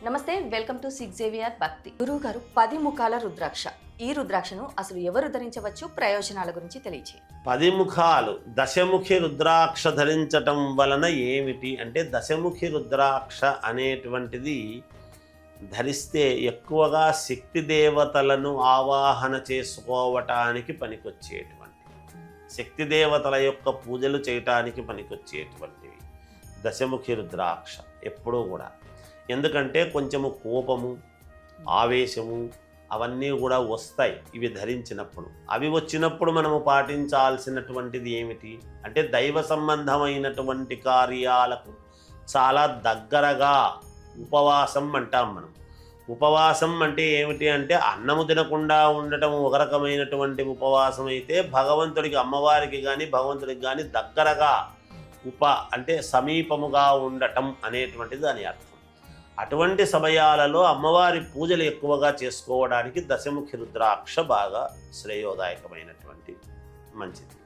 నమస్తే, welcome to six Xavier భక్తి. గురువు గారు 10 ముఖాల రుద్రాక్ష, ఈ రుద్రాక్షను అసలు ఎవరు ధరించవచ్చు, ప్రయోజనాల గురించి తెలియచేయండి. 10 ముఖాలు దశముఖి రుద్రాక్ష ధరించటం వలన ఏమిటి అంటే, దశముఖి రుద్రాక్ష అనేటువంటిది ధరిస్తే ఎక్కువగా శక్తి దేవతలను ఆవాహన చేసుకోవటానికి పనికొచ్చేటువంటి, శక్తి దేవతల యొక్క పూజలు చేయటానికి పనికొచ్చేటువంటివి దశముఖి రుద్రాక్ష ఎప్పుడూ కూడా. ఎందుకంటే కొంచెము కోపము, ఆవేశము అవన్నీ కూడా వస్తాయి ఇవి ధరించినప్పుడు. అవి వచ్చినప్పుడు మనము పాటించాల్సినటువంటిది ఏమిటి అంటే, దైవ సంబంధమైనటువంటి కార్యాలకు చాలా దగ్గరగా ఉపవాసం అంటాం మనం. ఉపవాసం అంటే ఏమిటి అంటే, అన్నము తినకుండా ఉండటం ఒక రకమైనటువంటి ఉపవాసం అయితే, భగవంతుడికి, అమ్మవారికి కానీ భగవంతుడికి కానీ దగ్గరగా అంటే సమీపముగా ఉండటం అనేటువంటిది దాని అర్థం. అటువంటి సమయాలలో అమ్మవారి పూజలు ఎక్కువగా చేసుకోవడానికి దశముఖి రుద్రాక్ష బాగా శ్రేయోదాయకమైనటువంటి మంచిది.